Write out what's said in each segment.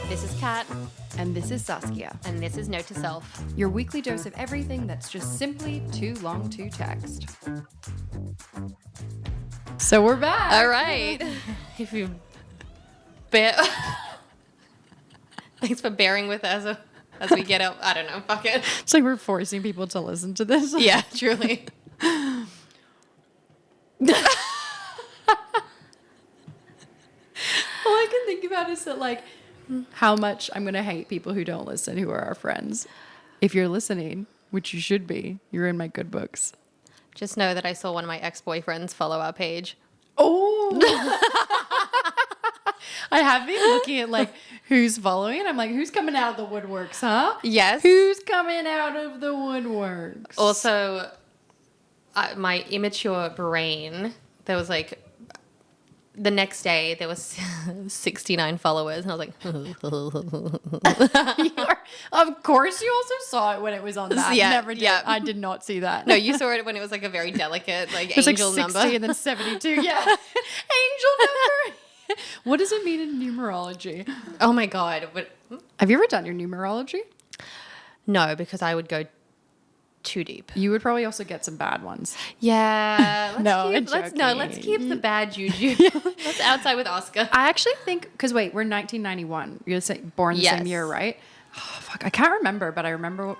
This is Kat, And this is Saskia, and this is Note to Self. your weekly dose of everything that's just simply too long to text. So we're back. All right. If you bear... Thanks for bearing with us as we get up. I don't know. Fuck it. It's like we're forcing people to listen to this. Yeah, truly. All I can think about is that, like, how much I'm going to hate people who don't listen, who are our friends. If you're listening, which you should be, you're in my good books. Just know that I saw one of my ex-boyfriends follow our page. Oh. I have been looking at, like, who's following. I'm like, who's coming out of the woodworks, huh? Yes. Who's coming out of the woodworks? Also, my immature brain, there was like, the next day there was 69 followers, and I was like, Of course you also saw it when it was on that. Yeah, Never did. yeah. I did not see that. no, you saw it when it was like a very delicate, like, it was angel like 60 number. and then 72. Yeah. Angel number. What does it mean in numerology? Oh my God. But Have you ever done your numerology? no, because I would go too deep. You would probably also get some bad ones. Yeah. I'm Let's keep the bad juju. Let's outside with Oscar. I actually think, because wait, we're 1991. You're born the same Yes. year, right? Oh, fuck, I can't remember, but I remember.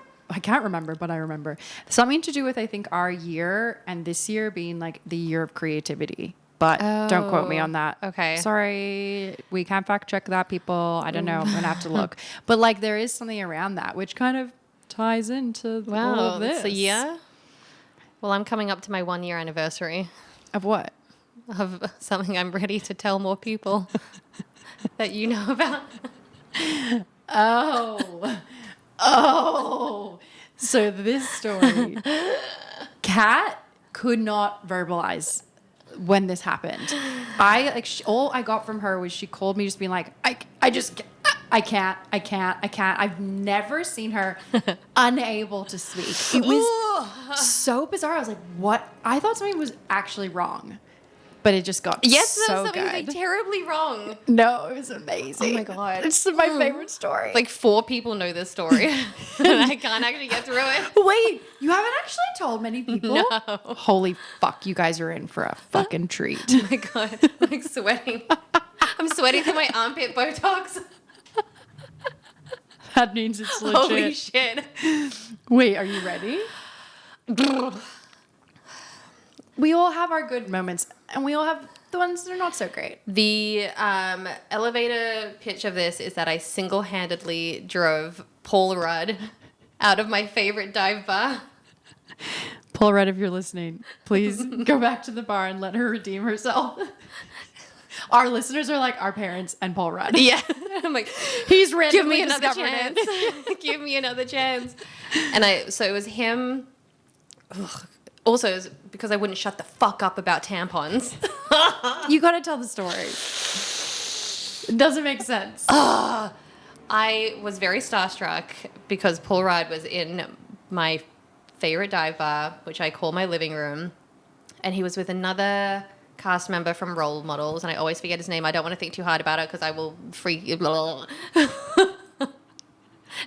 Something to do with, I think, our year and this year being like the year of creativity. But don't quote me on that. Okay. Sorry, we can't fact check that, people. I don't know. I'm gonna have to look. But like, there is something around that which kind of ties into all of this. That's a year? Well, I'm coming up to my 1 year anniversary Of what? of something I'm ready to tell more people that you know about. Oh. So this story, Kat could not verbalize when this happened. All I got from her was she called me just being like, I can't. I've never seen her unable to speak. It was so bizarre. I was like, what? I thought something was actually wrong, but it just got Yes, so there was something good. like terribly wrong. No, it was amazing. Oh my God. It's my favorite story. Like 4 people know this story, and I can't actually get through it. Wait, you haven't actually told many people? No. Holy fuck, you guys are in for a fucking treat. Oh my God, I'm like sweating. I'm sweating through my armpit Botox. That means it's legit. Holy shit. Wait, are you ready? We all have our good moments, and we all have the ones that are not so great. The elevator pitch of this is that I single-handedly drove Paul Rudd out of my favorite dive bar. Paul Rudd, if you're listening, please go back to the bar and let her redeem herself. Our listeners are like our parents and Paul Rudd. Yeah. I'm like, He's give randomly me another discovered chance. it. Give me another chance. So it was him. Ugh. Also, it was because I wouldn't shut the fuck up about tampons. You gotta tell the story. It doesn't make sense. I was very starstruck because Paul Rudd was in my favorite dive bar, which I call my living room. And he was with another cast member from Role Models, and I always forget his name. I don't want to think too hard about it because I will freak you.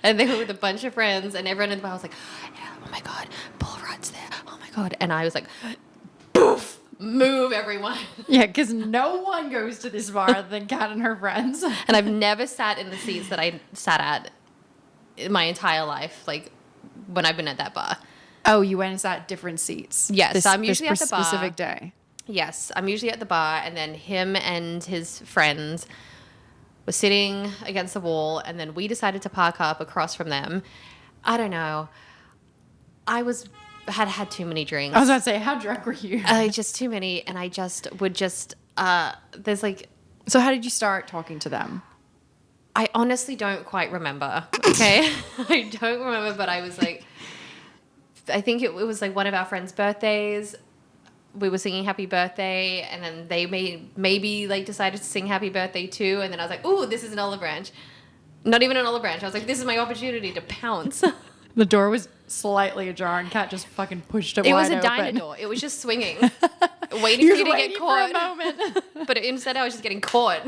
And they were with a bunch of friends, and everyone in the bar was like, yeah, oh my God, Paul Rudd's there. Oh my God. And I was like, poof, move everyone. Yeah, because no one goes to this bar other than Kat and her friends. And I've never sat in the seats that I sat at in my entire life, like when I've been at that bar. Oh, you went and sat at different seats. Yes, I'm usually at the bar. Specific day. Yes, I'm usually at the bar, and then him and his friends were sitting against the wall, and then we decided to park up across from them. I don't know. I had too many drinks. I was about to say, how drunk were you? Just too many, and I just would there's like... So how did you start talking to them? I honestly don't quite remember, okay? I don't remember, but I was like... I think it was like one of our friends' birthdays. We were singing happy birthday, and then they maybe like decided to sing happy birthday too, and then I was like, ooh, this is an olive branch. Not even an olive branch. I was like, this is my opportunity to pounce. The door was slightly ajar, and Kat just fucking pushed it It wide was a open. diner door. It was just swinging, waiting for you to get waiting for caught. a moment. But instead, I was just getting caught.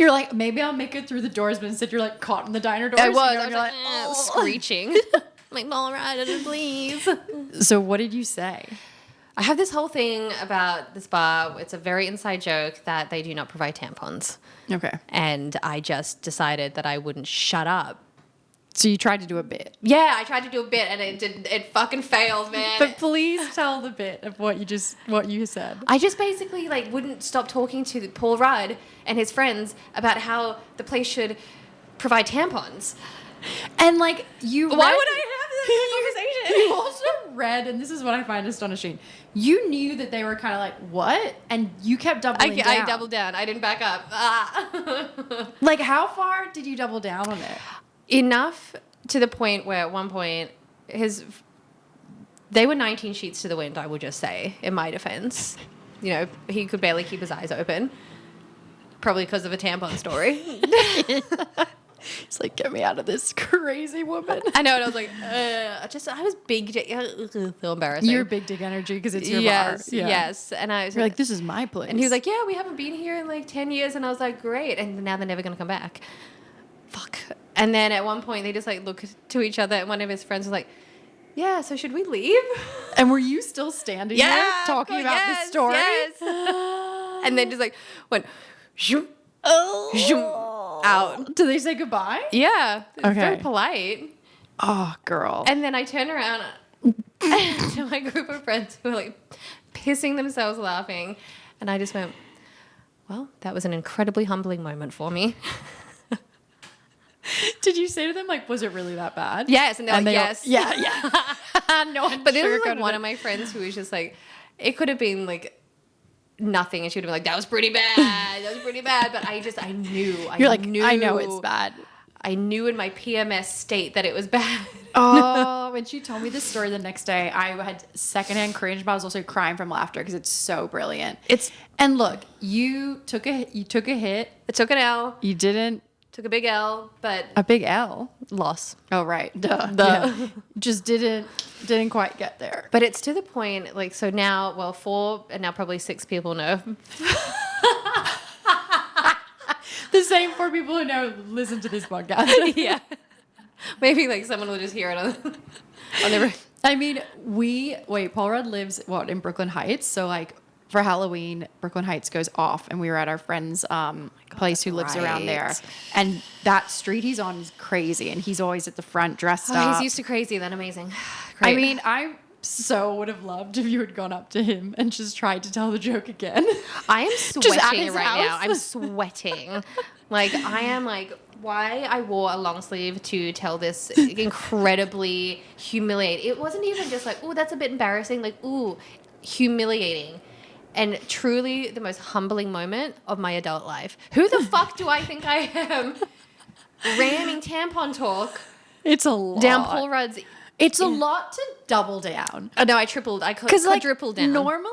You're like, maybe I'll make it through the doors, but instead you're like caught in the diner doors. I was. I was You're like, oh. screeching. Like, all right, please. So what did you say? I have this whole thing about this bar. It's a very inside joke that they do not provide tampons. Okay. And I just decided that I wouldn't shut up. So you tried to do a bit. Yeah, I tried to do a bit and it fucking failed, man. But please tell the bit of what you said. I just basically like wouldn't stop talking to Paul Rudd and his friends about how the place should provide tampons. And like you Why would I have this conversation? You also read, and this is what I find astonishing. You knew that they were kind of like, what? And you kept doubling down. I doubled down. I didn't back up. Like, how far did you double down on it? Enough to the point where at one point they were 19 sheets to the wind, I will just say, in my defense. You know, he could barely keep his eyes open. Probably because of a tampon story. It's like, get me out of this crazy woman. I know, and I was like, I was big dick. So embarrassing. You're big dick energy because it's your bar. Yeah. Yes. And I was You're like, this is my place. And he was like, yeah, we haven't been here in like 10 years. And I was like, great. And now they're never going to come back. Fuck. And then at one point they just like look to each other and one of his friends was like, yeah, so should we leave? And were you still standing there talking about the story? Yes. And then just like went, zoom, zoom, out. Did they say goodbye? Yeah. Okay. Very polite. Oh, girl. And then I turn around to my group of friends who were like pissing themselves laughing. And I just went, well, that was an incredibly humbling moment for me. Did you say to them, like, was it really that bad? Yes. And they're like, yes. Yeah. No one But this is like one of my friends who was just like, it could have been like nothing. And she would have been like, that was pretty bad. That was pretty bad. But I knew. You're like, I know it's bad. I knew in my PMS state that it was bad. Oh, when she told me this story the next day, I had secondhand cringe, but I was also crying from laughter because it's so brilliant. And look, you took a hit. I took an L. You didn't. Took a big L, but A big L. loss. Oh, right. Duh. Yeah. Just didn't quite get there. But it's to the point, like, so now, well, 4 and now probably 6 people know. The same 4 people who know listen to this podcast. Yeah. Maybe like someone will just hear it on their. I mean, Paul Rudd lives, in Brooklyn Heights. So like for Halloween, Brooklyn Heights goes off and we were at our friend's place who lives around there. And that street he's on is crazy. And he's always at the front dressed up. He's used to crazy. Then amazing. Great. I mean, I so would have loved if you had gone up to him and just tried to tell the joke again. I am sweating right house. now. I'm sweating. Like, I am like, why I wore a long sleeve to tell this incredibly humiliating. It wasn't even just like, ooh, that's a bit embarrassing. Like, ooh, humiliating. And truly the most humbling moment of my adult life. Who the fuck do I think I am? Ramming tampon talk. It's a lot. Down Paul Rudd's. It's a lot to double down. Oh, no, I tripled. I quadrupled down. Normally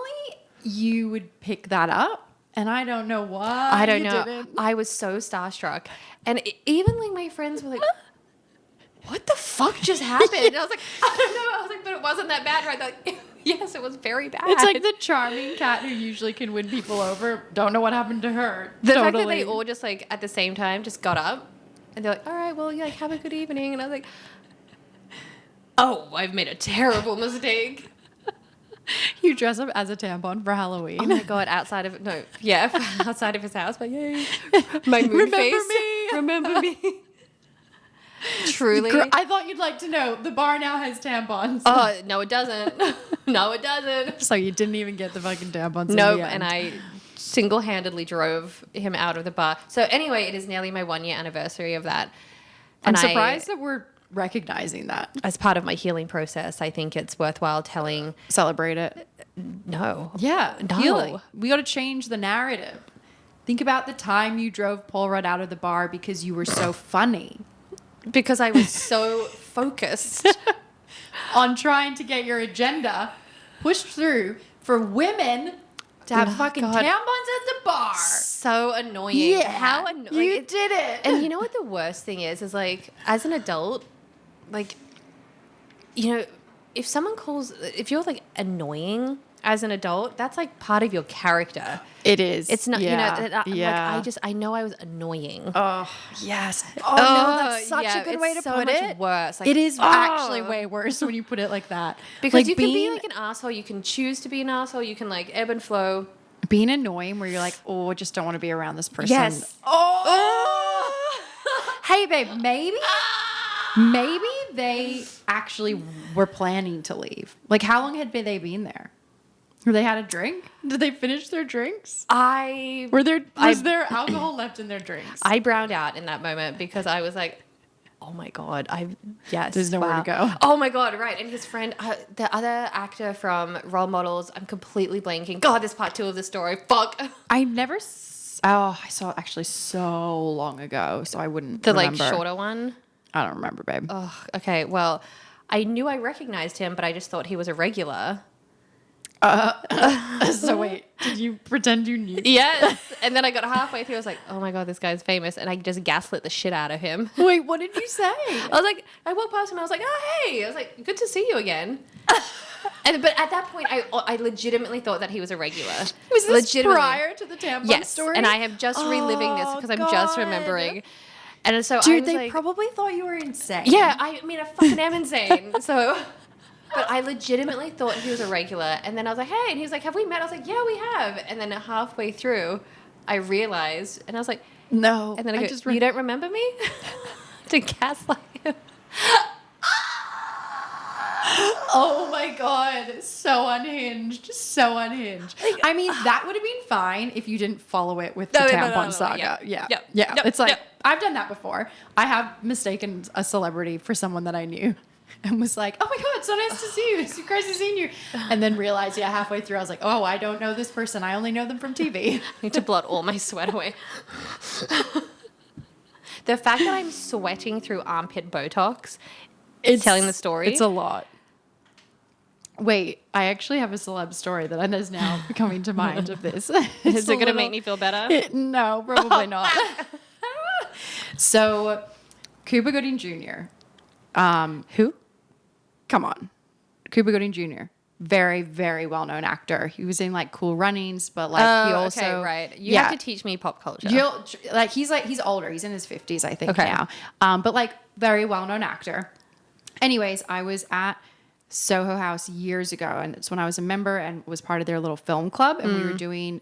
you would pick that up, and I don't know why. I don't know. Didn't. I was so starstruck. And even like my friends were like, what the fuck just happened? And I was like, I don't know. I was like, but it wasn't that bad, right? Like, yes, it was very bad. It's like the charming cat who usually can win people over. Don't know what happened to her. The fact that they all just like at the same time just got up and they're like, all right, well, like, have a good evening. And I was like, oh, I've made a terrible mistake. You dress up as a tampon for Halloween. Oh my God, outside of his house, but yay. My moon face. Remember me. Truly. I thought you'd like to know the bar now has tampons. Oh, no, it doesn't. No, it doesn't. So you didn't even get the fucking tampons. Nope, and I single-handedly drove him out of the bar. So anyway, it is nearly my 1-year anniversary of that. I'm surprised that we're recognizing that. As part of my healing process, I think it's worthwhile telling. Celebrate it. No. Yeah, No. healing. We got to change the narrative. Think about the time you drove Paul Rudd out of the bar because you were so funny. Because I was so focused on trying to get your agenda pushed through for women to have fucking tampons at the bar. So annoying. Yeah. How annoying. You did it. And you know what the worst thing is like, as an adult, like, you know, if you're like annoying, as an adult, that's like part of your character. It is. It's not, Yeah. you know, Yeah. like I know I was annoying. Oh, yes. Oh, no, that's such yeah, a good it's way to so put much it. worse. Like, It is actually oh. way worse when you put it like that. Because like you can be like an asshole. You can choose to be an asshole. You can like ebb and flow. being annoying where you're like, oh, I just don't want to be around this person. Yes. Oh. Hey, babe, maybe they actually were planning to leave. Like, how long had they been there? Or they had a drink? Did they finish their drinks? Was there alcohol left in their drinks? I browned out in that moment because I was like, oh my God, yes. There's nowhere to go. Oh my God, right. And his friend, the other actor from Role Models, I'm completely blanking. God, this part 2 of the story. Fuck. I saw it actually so long ago, so I wouldn't The remember. like shorter one. I don't remember, babe. Oh, okay. Well, I knew I recognized him, but I just thought he was a regular. So wait, did you pretend you knew? Yes. And then I got halfway through. I was like, oh my God, this guy's famous. And I just gaslit the shit out of him. Wait, what did you say? I was like, I walked past him. I was like, oh, hey. I was like, good to see you again. But at that point, I legitimately thought that he was a regular. Was this prior to the tampon story? And I am just reliving this because I'm just remembering. And so Dude, I was they like, probably thought you were insane. yeah, I mean, I fucking am insane. So, but I legitimately thought he was a regular. And then I was like, hey. And he was like, have we met? I was like, yeah, we have. And then halfway through, I realized. And I was like, No. and then I go, you don't remember me? To gaslight him. Oh my God. So unhinged. So unhinged. I mean, that would have been fine if you didn't follow it with the tampon saga. Yeah. It's like, I've done that before. I have mistaken a celebrity for someone that I knew and was like, oh my God, so nice to see you. It's so crazy seeing you. And then realized, halfway through, I was like, oh, I don't know this person. I only know them from TV. I need to blot all my sweat away. The fact that I'm sweating through armpit Botox, it's telling the story. It's a lot. Wait, I actually have a celeb story that is now coming to mind of this. Is it going to make me feel better? No, probably not. So, Cuba Gooding Jr. Who? Come on. Cuba Gooding Jr. Very, very well-known actor. He was in like Cool Runnings, but like he also... Okay, right. You have to teach me pop culture. He's older. He's in his 50s, I think, now. But like very well-known actor. Anyways, I was at Soho House years ago, and it's when I was a member and was part of their little film club, and we were doing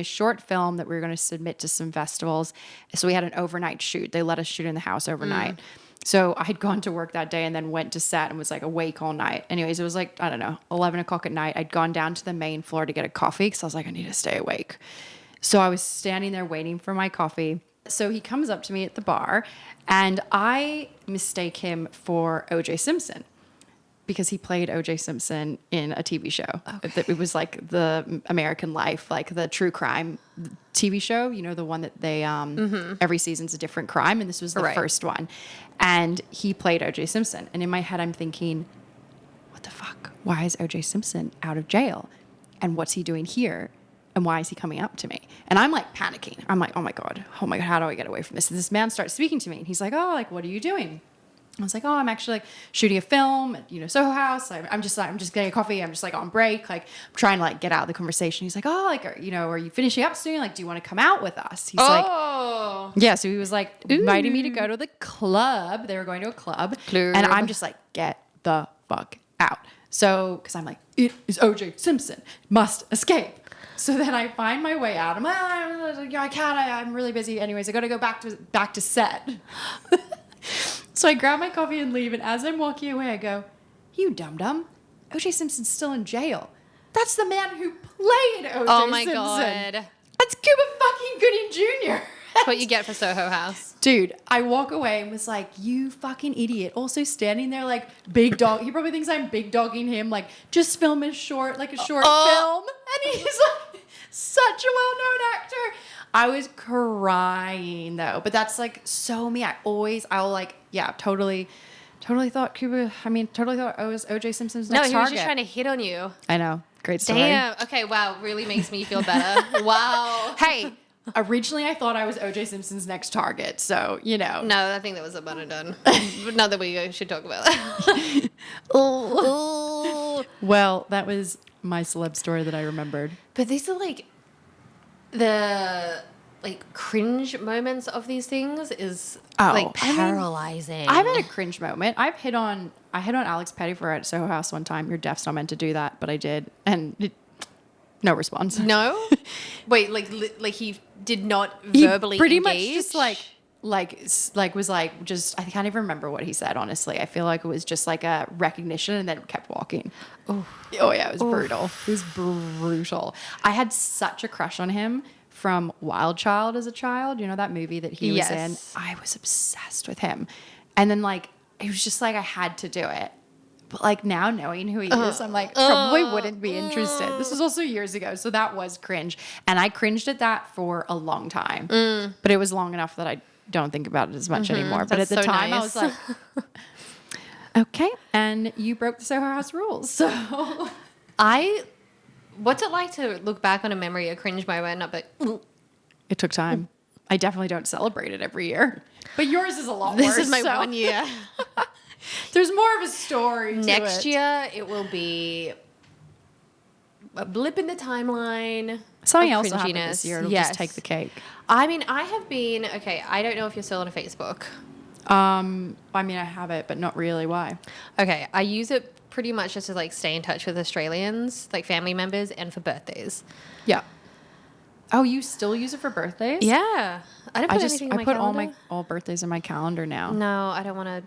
a short film that we were going to submit to some festivals. So we had an overnight shoot. They let us shoot in the house overnight. So I had gone to work that day and then went to set and was like awake all night. Anyways, it was like, I don't know, 11 o'clock at night. I'd gone down to the main floor to get a coffee because I was like, I need to stay awake. So I was standing there waiting for my coffee. So he comes up to me at the bar and I mistake him for O.J. Simpson, because he played O.J. Simpson in a TV show. Okay. It was like the American Life, like the true crime TV show, you know, the one that they, every season's a different crime. And this was the first one. And he played O.J. Simpson. And in my head, I'm thinking, what the fuck? Why is O.J. Simpson out of jail? And what's he doing here? And why is he coming up to me? And I'm like panicking. I'm like, oh my God, how do I get away from this? And this man starts speaking to me and he's like, oh, like, what are you doing? I was like, oh, I'm actually like shooting a film at, Soho House. I'm just getting a coffee. I'm just like on break. Like I'm trying to like get out of the conversation. He's like, oh, like, are you finishing up soon? Like, do you want to come out with us? He's like, yeah. So he was like inviting me to go to the club. They were going to a club. And I'm just like, get the fuck out. So, cause I'm like, it is O.J. Simpson, must escape. So then I find my way out. I'm like, I can't, I'm really busy. Anyways, I got to go back to set. So I grab my coffee and leave, and as I'm walking away, I go, you dum-dum, O.J. Simpson's still in jail. That's the man who played O.J. Simpson. Oh my God. That's Cuba fucking Gooding Jr. That's what you get for Soho House. Dude, I walk away and was like, you fucking idiot. Also standing there like big dog. He probably thinks I'm big dogging him, like just film a short film. And he's like such a well-known actor. I was crying though, but that's like so me. Totally thought I was O.J. Simpson's next target. No, he was just trying to hit on you. I know. Great story. Damn. Okay, wow. Really makes me feel better. Wow. Hey, originally I thought I was O.J. Simpson's next target, so, No, I think that was about and done. But not that we should talk about that. Well, that was my celeb story that I remembered. But these are like the like cringe moments of these things is like paralyzing. I've had a cringe moment. I hit on Alex Pettyfer at Soho House one time. You're deaf, so not meant to do that, but I did, and no response. No, wait, like he did not verbally. He pretty engage? much just was like just I can't even remember what he said. Honestly, I feel like it was just like a recognition, and then kept walking. Oh yeah, it was brutal. It was brutal. I had such a crush on him from Wild Child as a child. You know that movie that he was in? I was obsessed with him. And then like it was just like I had to do it. But like now knowing who he is, I'm like probably wouldn't be interested. This was also years ago, so that was cringe. And I cringed at that for a long time. But it was long enough that I don't think about it as much anymore. But at the time I was like, okay, and you broke the Soho House rules. So what's it like to look back on a memory, a cringe moment, not but it took time. I definitely don't celebrate it every year. But yours is a lot this worse. is my 1 year. There's more of a story to Next year, it will be a blip in the timeline. Something else will happen this year. It'll just take the cake. I mean, I have been, okay, I don't know if you're still on Facebook. I mean, I have it, but not really. Why? Okay, I use it pretty much just to like stay in touch with Australians, like family members, and for birthdays. Yeah. Oh, you still use it for birthdays? Yeah. I don't put anything in my calendar. I put all birthdays in my calendar now. No, I don't want to.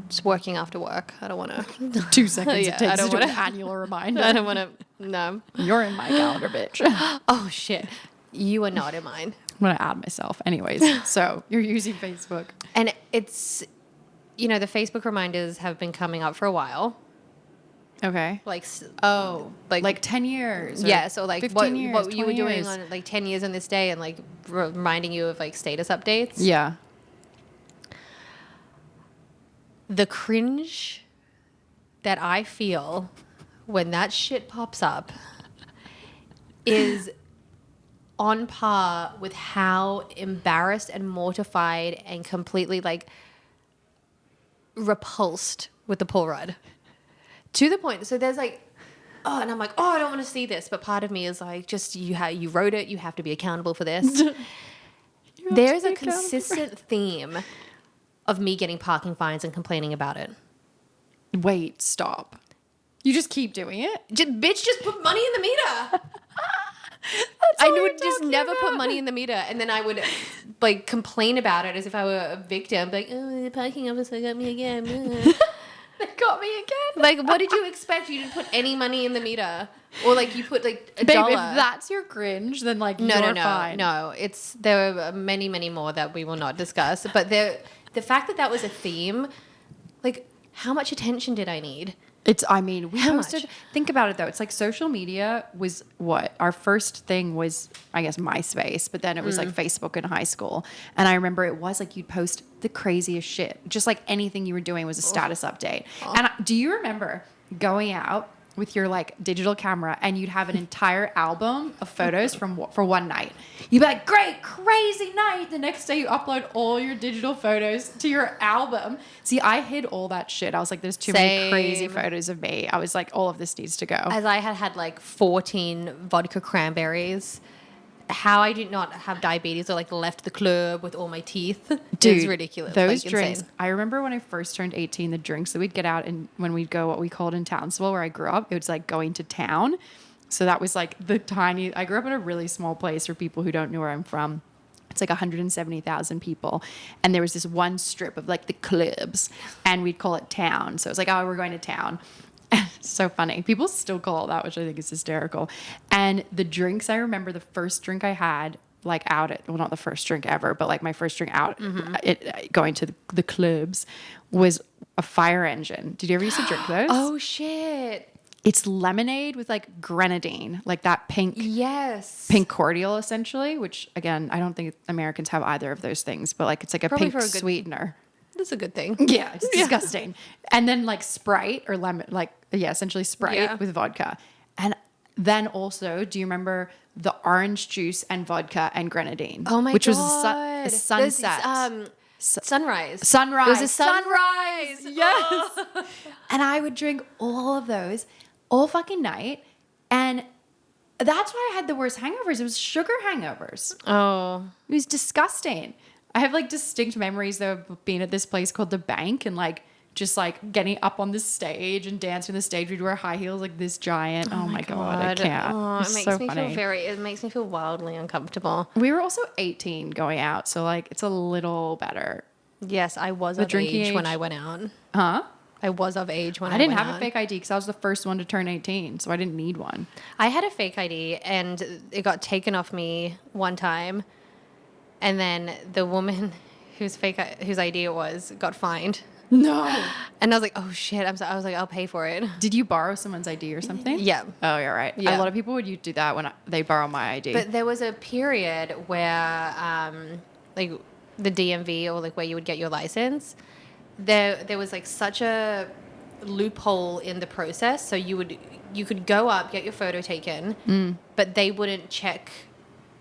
Just working after work. I don't want to. 2 seconds Yeah, it takes I don't to do an wanna- annual reminder. I don't want to. No. You're in my calendar, bitch. Oh, shit. You are not in mine. I'm going to add myself. Anyways, so you're using Facebook. And it's, the Facebook reminders have been coming up for a while. Okay. Like, like 10 years. Yeah, so like 15 years, what you were 20 doing years. on like 10 years on this day and like reminding you of like status updates. Yeah. The cringe that I feel when that shit pops up is on par with how embarrassed and mortified and completely like repulsed with the pull rod. To the point, so there's like, and I'm like, I don't want to see this, but part of me is like, just you wrote it, you have to be accountable for this. There's a consistent theme of me getting parking fines and complaining about it. Wait, stop. You just keep doing it? Bitch, just put money in the meter. I would just never put money in the meter, and then I would like complain about it as if I were a victim, like, oh, the parking officer got me again. They got me again. Like, what did you expect? You didn't put any money in the meter, or like you put like $1. Babe, if that's your cringe, then like you're fine. No. There are many, many more that we will not discuss. But the fact that was a theme, like, how much attention did I need? We How posted. much? Think about it though. It's like social media was what our first thing was. I guess MySpace, but then it was like Facebook in high school. And I remember it was like you'd post the craziest shit, just like anything you were doing was a status update. And do you remember going out with your like digital camera and you'd have an entire album of photos for one night? You'd be like, great, crazy night. The next day you upload all your digital photos to your album. See, I hid all that shit. I was like, there's too many crazy photos of me. I was like, all of this needs to go. As I had like 14 vodka cranberries. How I did not have diabetes or like left the club with all my teeth is ridiculous. Those like, drinks. insane. I remember when I first turned 18, the drinks that we'd get out and when we'd go what we called in Townsville where I grew up, it was like going to town. So that was like I grew up in a really small place for people who don't know where I'm from. It's like 170,000 people. And there was this one strip of like the clubs and we'd call it town. So it was like, oh, we're going to town. So funny. People still call it that, which I think is hysterical. And the drinks, I remember the first drink I had, like out at, well, not the first drink ever, but like my first drink out, going to the clubs, was a fire engine. Did you ever used to drink those? Oh, shit. It's lemonade with like grenadine, like that pink cordial essentially, which again, I don't think Americans have either of those things, but like it's like a Probably pink sweetener. That's a good thing. Yeah, it's disgusting. And then like Sprite or lemon, essentially Sprite with vodka. And then also, do you remember the orange juice and vodka and grenadine? Oh my which God. was a sunset. Sunrise. Sunrise. It was a sunrise. Yes. And I would drink all of those all fucking night. And that's why I had the worst hangovers. It was sugar hangovers. Oh. It was disgusting. I have like distinct memories though of being at this place called The Bank and like just like getting up on the stage and dancing on the stage. We'd wear high heels like this giant. Oh my God, I can't. Oh, It's it makes so me funny. it makes me feel wildly uncomfortable. We were also 18 going out, so like it's a little better. Yes, I was The of drinking age when age- I went out. Huh? I was of age when I I didn't went have out. a fake ID because I was the first one to turn 18, so I didn't need one. I had a fake ID and it got taken off me one time, and then the woman whose ID it was got fined. No. And I was like, oh shit! I was like, I'll pay for it. Did you borrow someone's ID or something? Yeah. Oh, you're right. Yeah. A lot of people would do that when they borrow my ID. But there was a period where, like, the DMV or like where you would get your license, there was like such a loophole in the process. So you could go up, get your photo taken, but they wouldn't check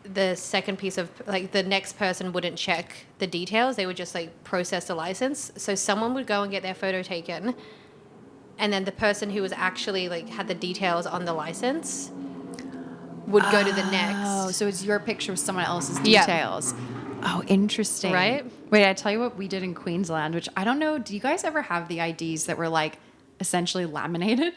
the second piece of, like, the next person wouldn't check the details. They would just like process the license. So someone would go and get their photo taken, and then the person who was actually like had the details on the license would go to the next. Oh, so it's your picture with someone else's Yeah. details. Oh, interesting. Right? Wait, I tell you what we did in Queensland, which I don't know. Do you guys ever have the IDs that were like essentially laminated?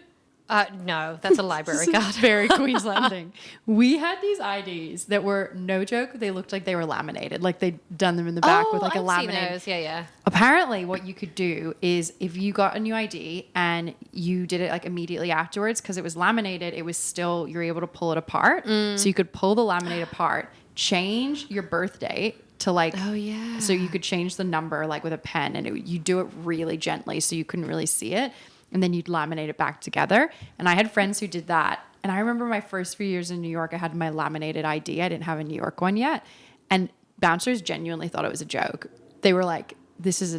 No, that's a library This is card. very Queensland thing. We had these IDs that were, no joke, they looked like they were laminated. Like they'd done them in the back with like a I've laminated. seen those. Yeah. Apparently, what you could do is if you got a new ID and you did it like immediately afterwards, because it was laminated, it was still, you're able to pull it apart. So you could pull the laminate apart, change your birth date to like, Oh, yeah. so you could change the number like with a pen, and you do it really gently so you couldn't really see it. And then you'd laminate it back together. And I had friends who did that. And I remember my first few years in New York, I had my laminated ID. I didn't have a New York one yet. And bouncers genuinely thought it was a joke. They were like, this is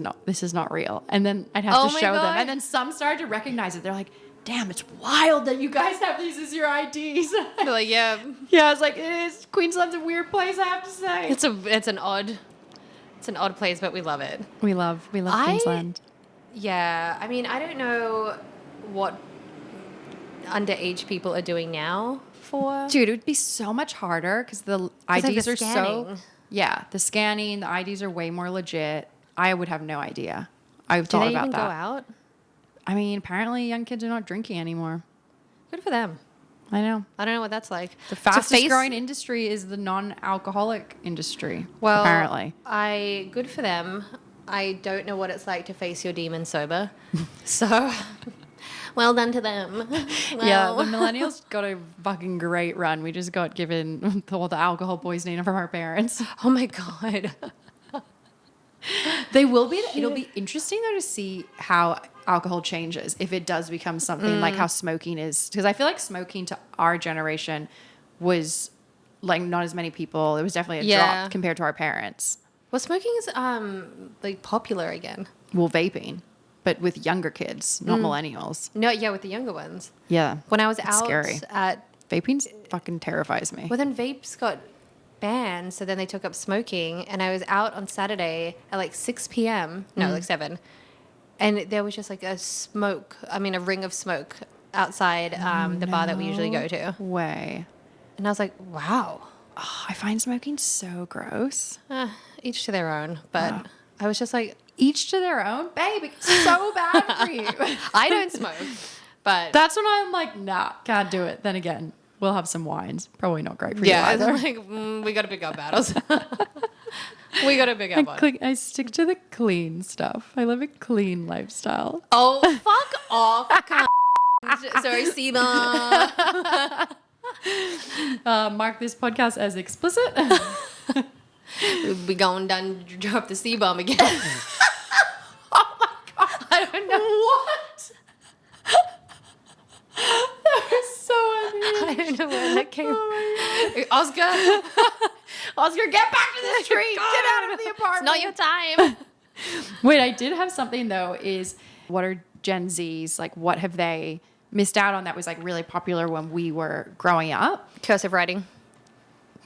not real. And then I'd have Oh to my show them. God. And then some started to recognize it. They're like, damn, it's wild that you guys have these as your IDs. They're like, yeah, Yeah, I was like, it is. Queensland's a weird place, I have to say. it's an odd place, but we love it. We love Queensland. Yeah, I mean, I don't know what underage people are doing now for. Dude, it would be so much harder because the like, IDs the are so... scanning. Yeah, the scanning, the IDs are way more legit. I would have no idea. I've Do thought they about even that. go out? I mean, apparently young kids are not drinking anymore. Good for them. I know. I don't know what that's like. The To fastest face- growing industry is the non-alcoholic industry, Well, apparently. good for them. I don't know what it's like to face your demons sober. So, well done to them. Yeah, the Well, millennials got a fucking great run. We just got given all the alcohol poisoning from our parents. oh my God. They will be. It'll be interesting though to see how alcohol changes if it does become something like how smoking is. Because I feel like smoking to our generation was like not as many people. It was definitely a Yeah. drop compared to our parents. Well, smoking is like popular again. Well, vaping, but with younger kids, not millennials. No, yeah, with the younger ones. Yeah. When I was It's out scary. at, Vaping fucking terrifies me. well, then vapes got banned, so then they took up smoking, and I was out on Saturday at like 6 p.m. No, like 7, and there was just like a ring of smoke outside the bar that we usually go to, Way. and I was like, wow, Oh, I find smoking so gross. each to their own. But I was just like, Each to their own, babe. It's so bad for you. I don't smoke, but That's when I'm like, nah, can't do it. Then again, we'll have some wines. Probably not great for you yeah, either. I'm like, we got to pick up battles. We got to pick up one. I stick to the clean stuff. I live a clean lifestyle. Oh, fuck off. cunt. Sorry, Seba. Mark this podcast as explicit. We going down to drop the C-bomb again. Oh my God. I don't know. What? That was so I don't know where that came from. Oscar, Oscar, get back to the street. Get out of the it's apartment. not your time. Wait, I did have something though, is what are Gen Zs, like what have they missed out on that was like really popular when we were growing up? Cursive writing.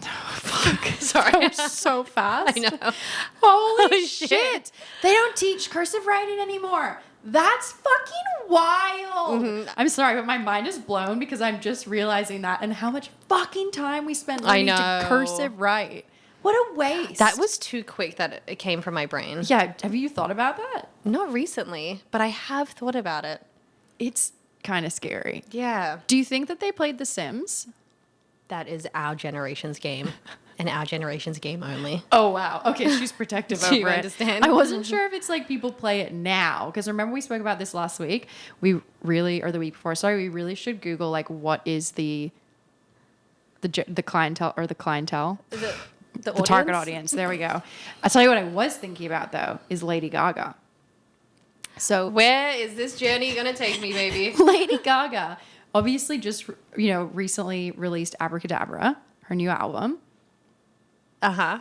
Fuck. Sorry. That was so fast. I know. Holy Holy shit. shit. They don't teach cursive writing anymore. That's fucking wild. Mm-hmm. I'm sorry, but my mind is blown because I'm just realizing that and how much fucking time we spent I learning to know. cursive write. What a waste. That was too quick that it came from my brain. Yeah, have you thought about that? Not recently, but I have thought about it. It's kind of scary. Yeah. Do you think that they played The Sims? That is our generation's game and our generation's game only. Oh, wow. Okay, she's protective Do over you it. understand? I wasn't sure if it's like people play it now. Because remember we spoke about this last week? Or the week before, sorry, we really should Google like what is the clientele or the clientele? Is it the Target audience. There we go. I'll tell you what I was thinking about though is Lady Gaga. So Where is this journey going to take me, baby? Lady Gaga obviously just, recently released Abracadabra, her new album. Uh-huh.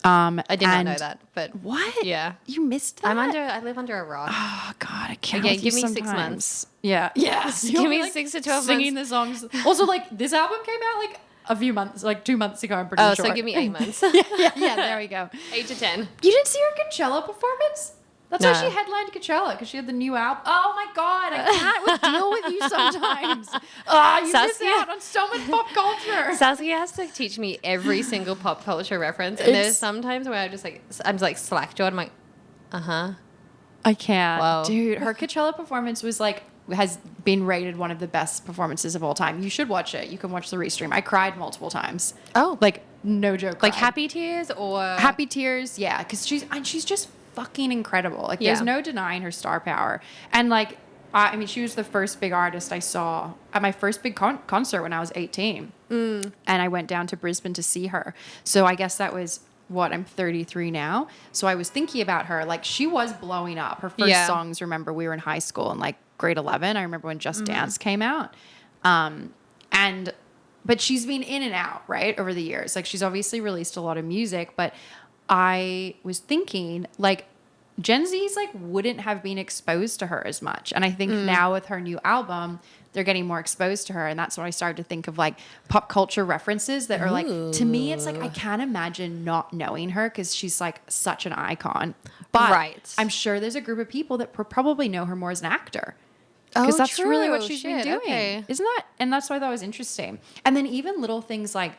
I did not know that, but What? yeah. You missed that? I live under a rock. Oh God, I can't. Okay, with you give me 6 sometimes. months. Yeah, yeah. Give me 6 to 12 singing months. the songs. Also, like this album came out like a few months, like 2 months ago. I'm pretty sure. So give me 8 months. yeah. There we go. 8 to 10. You didn't see her Coachella performance? That's why No. she headlined Coachella, because she had the new album. Oh my God, I can't deal with you sometimes. You miss Saskia. out on so much pop culture. Saskia has to teach me every single pop culture reference, and It's- there's sometimes where I'm just like slack-jawed. I'm like, uh-huh. I can't. Wow. Dude, her Coachella performance has been rated one of the best performances of all time. You should watch it. You can watch the restream. I cried multiple times. Oh. Like, no joke. Like cried. happy tears or Happy tears, yeah, because she's just fucking incredible. Like, there's Yeah. no denying her star power. And like, I mean, she was the first big artist I saw at my first big concert when I was 18, and I went down to Brisbane to see her. So I guess that was I'm 33 now. So I was thinking about her. Like, she was blowing up. Her first Yeah. songs. Remember, we were in high school in like grade 11. I remember when Just Dance came out, but she's been in and out, right, over the years. Like, she's obviously released a lot of music, but I was thinking, like, Gen Z's, like, wouldn't have been exposed to her as much. And I think now with her new album, they're getting more exposed to her. And that's when I started to think of, like, pop culture references that are, like, to me, it's like, I can't imagine not knowing her because she's, like, such an icon. But Right. I'm sure there's a group of people that probably know her more as an actor. Oh, Because that's really what true. she's been Shit, doing. okay. Isn't that? And that's why that was interesting. And then even little things like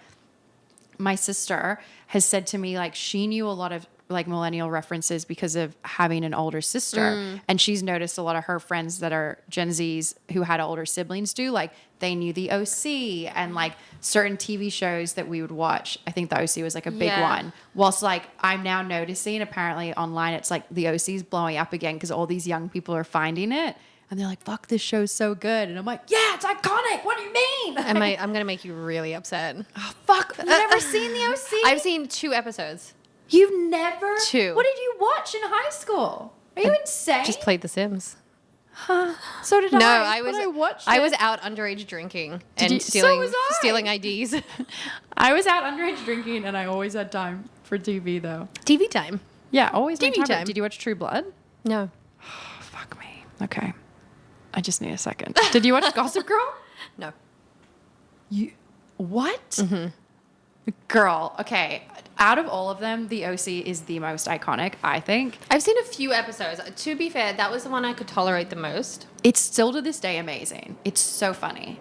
my sister has said to me, like, she knew a lot of like millennial references because of having an older sister. And she's noticed a lot of her friends that are Gen Zs who had older siblings do. Like, they knew the OC and like certain TV shows that we would watch. I think the OC was like a big Yeah. one. Whilst like I'm now noticing apparently online, it's like the OC is blowing up again because all these young people are finding it. And they're like, fuck, this show's so good. And I'm like, yeah, it's iconic. What do you mean? I'm going to make you really upset. Oh, fuck. You've never seen the OC? I've seen 2 episodes. You've never? 2. What did you watch in high school? Are you insane? Just played The Sims. So did No, I. I was But I watched I it. was out underage drinking and you- stealing so was I. stealing IDs. I was out underage drinking and I always had time for TV though. TV time. Yeah, always made TV time. time. Did you watch True Blood? No. Oh, fuck me. Okay. I just need a second. Did you watch Gossip Girl? No. You what? Girl, okay. Out of all of them, the OC is the most iconic, I think. I've seen a few episodes. To be fair, that was the one I could tolerate the most. It's still to this day amazing. It's so funny.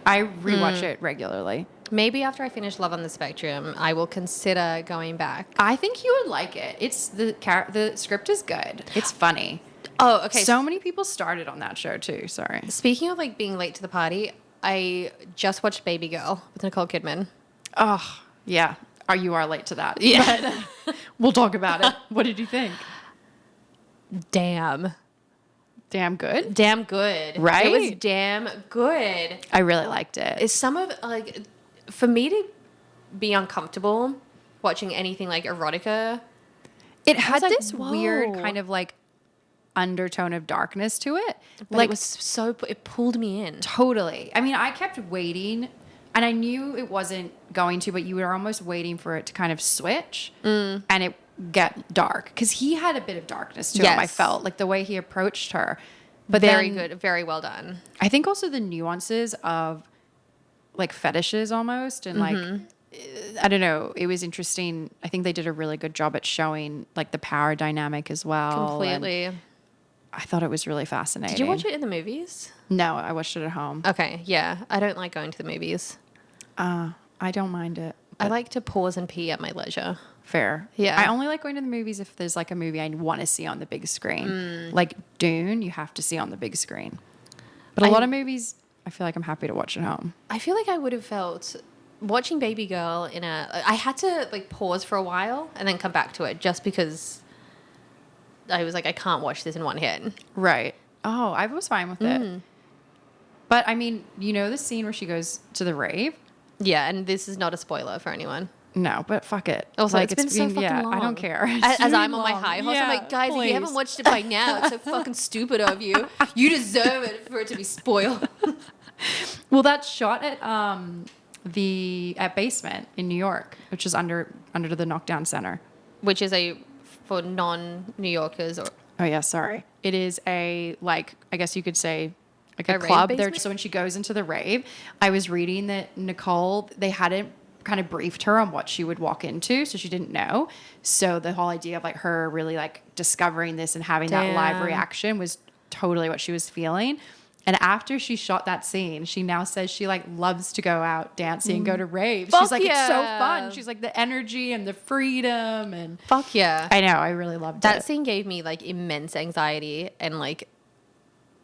I rewatch it regularly. Maybe after I finish Love on the Spectrum, I will consider going back. I think you would like it. It's the script is good. It's funny. Oh, okay. So many people started on that show too. Sorry. Speaking of like being late to the party, I just watched Baby Girl with Nicole Kidman. Oh, yeah. You are late to that. Yeah. But we'll talk about it. What did you think? Damn. Damn good. Damn good. Right? It was damn good. I really liked it. It's some of like for me to be uncomfortable watching anything like erotica. It had like, this weird whoa. kind of like undertone of darkness to it. But Like, it was so it pulled me in. totally. I mean, I kept waiting and I knew it wasn't going to, but you were almost waiting for it to kind of switch and it get dark. Because he had a bit of darkness to him, I Yes. felt, like the way he approached her. But Very then, good, very well done. I think also the nuances of like fetishes almost and like, I don't know, it was interesting. I think they did a really good job at showing like the power dynamic as well. Completely. I thought it was really fascinating. Did you watch it in the movies? No, I watched it at home. Okay, yeah. I don't like going to the movies. I don't mind it. I like to pause and pee at my leisure. Fair. Yeah. I only like going to the movies if there's like a movie I want to see on the big screen. Like Dune, you have to see on the big screen. But a lot of movies, I feel like I'm happy to watch at home. I feel like I would have felt watching Baby Girl I had to like pause for a while and then come back to it just because I was like, I can't watch this in one hit. Right. Oh, I was fine with it. But I mean, you know the scene where she goes to the rave? Yeah, and this is not a spoiler for anyone. No, but fuck it. Also, it's been so fucking long. I don't care. As I'm on my high horse, I'm like, guys, if you haven't watched it by now, it's so fucking stupid of you. You deserve it for it to be spoiled. Well, that's shot at at Basement in New York, which is under the Knockdown Center. Which is for non-New Yorkers or... Oh yeah, sorry. It is I guess you could say like a rave club there. basement? So when she goes into the rave, I was reading that Nicole, they hadn't kind of briefed her on what she would walk into, so she didn't know. So the whole idea of like her really like discovering this and having that live Damn. reaction was totally what she was feeling. And after she shot that scene, she now says she like loves to go out dancing and go to raves. Fuck She's like, it's so yeah. fun. She's like the energy and the freedom and Fuck yeah. I know, I really loved That it. scene gave me like immense anxiety and like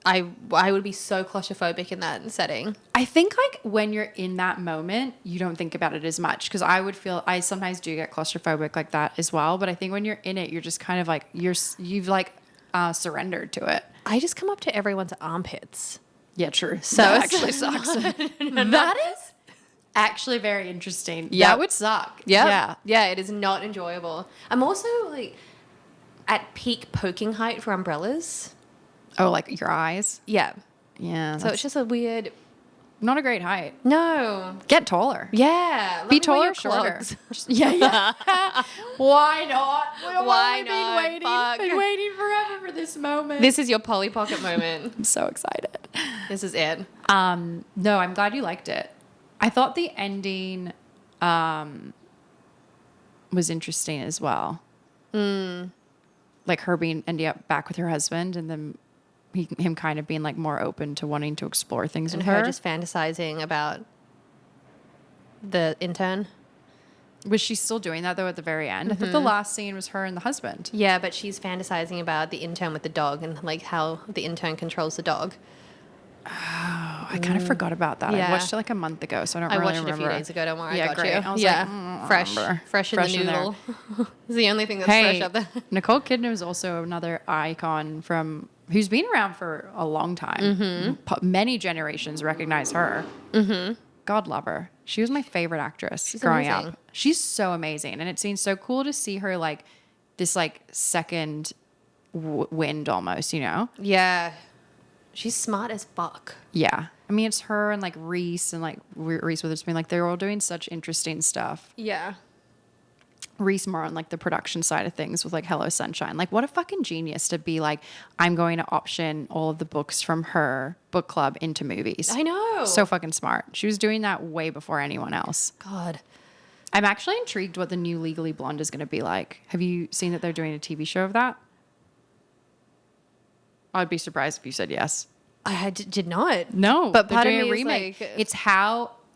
I would be so claustrophobic in that setting. I think like when you're in that moment, you don't think about it as much because I sometimes do get claustrophobic like that as well. But I think when you're in it, you're just kind of like you've like surrendered to it. I just come up to everyone's armpits. Yeah, true. So that it's actually sucks. That That is actually very interesting. Yeah. That would suck. Yeah. Yeah, it is not enjoyable. I'm also like at peak poking height for umbrellas. Oh, like your eyes? Yeah. Yeah. So it's just a weird... not a great height. No. Get taller. Yeah. Be let me wear taller, your shorter. clogs. Yeah. Why not? Why not? We've Fuck. been waiting forever for this moment. This is your Polly Pocket moment. I'm so excited. This is it. No, I'm glad you liked it. I thought the ending was interesting as well. Like her ending up back with her husband and then him kind of being like more open to wanting to explore things And with her. her just fantasizing about the intern. Was she still doing that though at the very end? I thought the last scene was her and the husband. Yeah, but she's fantasizing about the intern with the dog and like how the intern controls the dog. Oh, I kind of forgot about that. I Yeah. watched it like a month ago, so I don't I really watched it a remember. few days ago. Don't worry, Yeah, I got great. you. I was yeah, like, fresh remember. in Fresh the in there. noodle. It's the only thing that's Hey, fresh up there. Nicole Kidman is also another icon who's been around for a long time. Many generations recognize her. God love her. She was my favorite actress growing amazing. up. She's so amazing, and it seems so cool to see her like this like second wind almost. You know? Yeah, she's smart as fuck. Yeah. I mean, it's her and like Reese and like Reese Witherspoon. Like they're all doing such interesting stuff. Yeah. Reese more on like the production side of things with like Hello Sunshine. Like what a fucking genius to be like, I'm going to option all of the books from her book club into movies. I know. So fucking smart. She was doing that way before anyone else. God. I'm actually intrigued what the new Legally Blonde is going to be like. Have you seen that they're doing a TV show of that? I'd be surprised if you said yes. I did not. No, But they're part of doing me a is remake. like-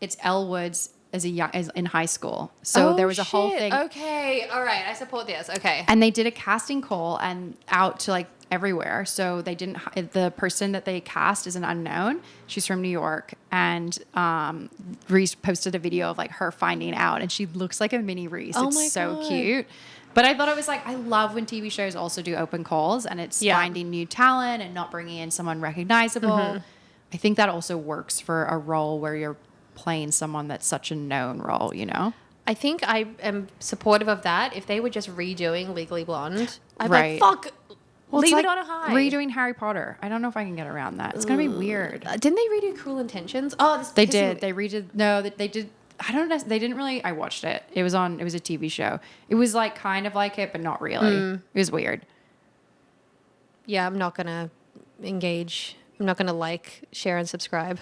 It's Elle Woods as in high school. So there was a whole shit. thing. Okay, all right, I support this. Okay. And they did a casting call and out to like everywhere. So they didn't. The person that they cast is an unknown. She's from New York, and Reese posted a video of like her finding out, and she looks like a mini Reese. Oh It's my so God. cute. But I thought it was like I love when TV shows also do open calls, and it's finding new talent and not bringing in someone recognizable. I think that also works for a role where you're playing someone that's such a known role. You know. I think I am supportive of that. If they were just redoing Legally Blonde, I'd be Right. like, fuck, Well, it's leave like it on a high. redoing Harry Potter. I don't know if I can get around that. It's gonna be weird. Didn't they redo Cruel Intentions? Oh, this They pisses did. me- They redid. No, they did. I don't know. They didn't really. I watched it. It was on. It was a TV show. It was like kind of like it, but not really. It was weird. Yeah, I'm not gonna engage. I'm not gonna like, share, and subscribe.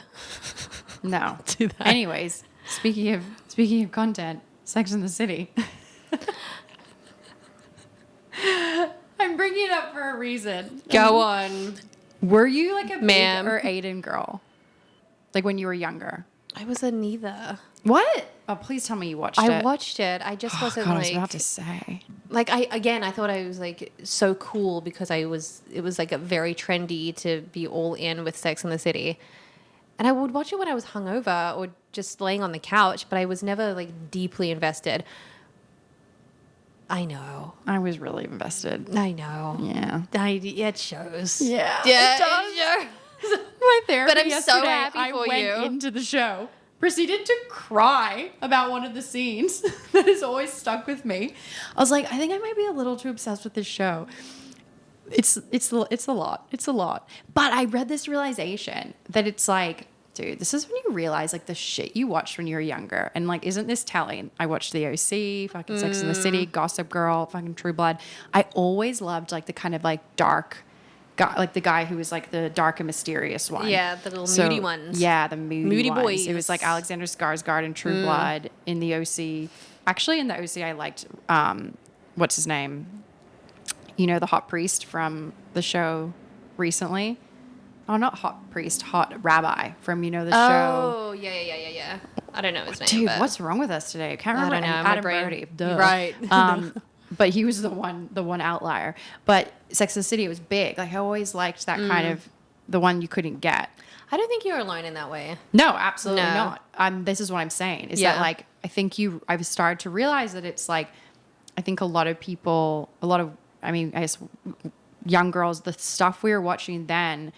No. Do that. Anyways, speaking of content, Sex in the City. I'm bringing it up for a reason. Go on. Were you like a Ma'am. Big or Aiden girl? Like when you were younger? I was a neither. What? Oh, please tell me you watched it. I watched it. I just wasn't God, I like. was about to say. Like I thought I was like so cool because it was like a very trendy to be all in with Sex and the City. And I would watch it when I was hungover or just laying on the couch, but I was never like deeply invested. I know. I was really invested. I know. Yeah. It shows. Yeah. Yeah, It does. it shows. My therapist But I'm so yesterday, happy I for went you. into the show, proceeded to cry about one of the scenes that has always stuck with me. I was like, I think I might be a little too obsessed with this show. It's a lot. It's a lot. But I read this realization that it's like, dude, this is when you realize like the shit you watched when you were younger. And like, isn't this telling? I watched The OC, fucking Sex and the City, Gossip Girl, fucking True Blood. I always loved like the kind of like dark guy, like the guy who was like the dark and mysterious one. Yeah, the little moody ones. Yeah, the moody ones. boys. It was like Alexander Skarsgård in True Blood. In The OC. Actually, in The OC, I liked, what's his name? You know, the hot priest from the show recently. Oh, not hot priest, hot rabbi from, you know, the show. Oh, yeah. I don't know his name. Dude, but what's wrong with us today? I can't I remember. don't know. Adam My brain. Brody. Duh. Right. But he was the one outlier. But Sex and the City was big. Like I always liked that kind of the one you couldn't get. I don't think you're alone in that way. No, absolutely No. not. This is what I'm saying. Is Yeah. that like I think I've started to realize that it's like I think I guess young girls, the stuff we were watching then,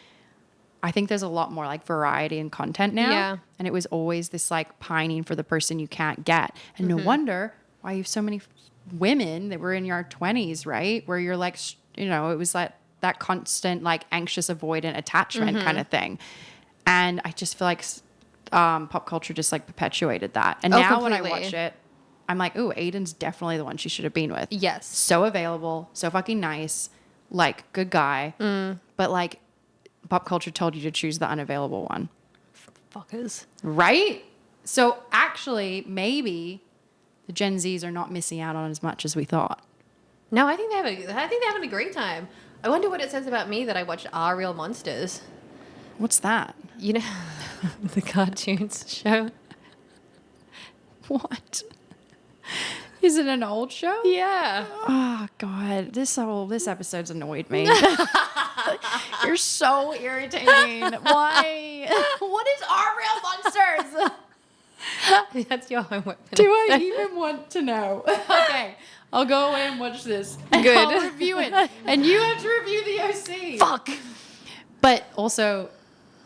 I think there's a lot more like variety and content now. Yeah. And it was always this like pining for the person you can't get. And no wonder why you have so many women that were in your 20s, right? Where you're like, you know, it was like that constant like anxious avoidant attachment kind of thing. And I just feel like pop culture just like perpetuated that. And now when I completely. watch it, I'm like, ooh, Aiden's definitely the one she should have been with. Yes. So available, so fucking nice, like good guy. But like pop culture told you to choose the unavailable one. Fuckers. Right? So actually, maybe the Gen Zs are not missing out on as much as we thought. No, I think they're having a great time. I wonder what it says about me that I watched Are Real Monsters. What's that? You know, the cartoons show. What? Is it an old show? Yeah. Oh God, this episode's annoyed me. You're so irritating. Why? What is Our Real Monsters? That's your homework. Do I even want to know? Okay, I'll go away and watch this. And Good. I'll review it, and you have to review the OC. Fuck. But also,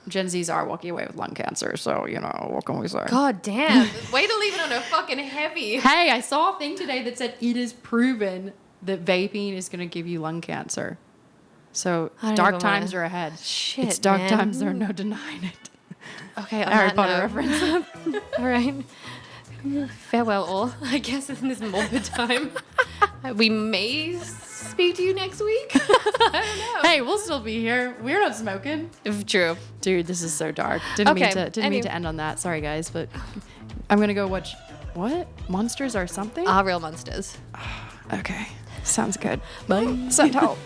Gen Zs are walking away with lung cancer, so you know what can we say? God damn. Way to leave it on a fucking heavy. Hey, I saw a thing today that said it is proven that vaping is going to give you lung cancer. So I don't dark even times wanna- are ahead. Shit, It's dark man. times. There's no denying it. Okay, on Harry that Potter note. reference. All right. Farewell all. I guess in this morbid time. We may speak to you next week. I don't know. Hey, we'll still be here. We're not smoking. True. Dude, this is so dark. Didn't mean Okay, to anyway. end on that. Sorry guys, but I'm going to go watch what? Monsters are something? Are Real Monsters. Okay. Sounds good. Bye. Send help.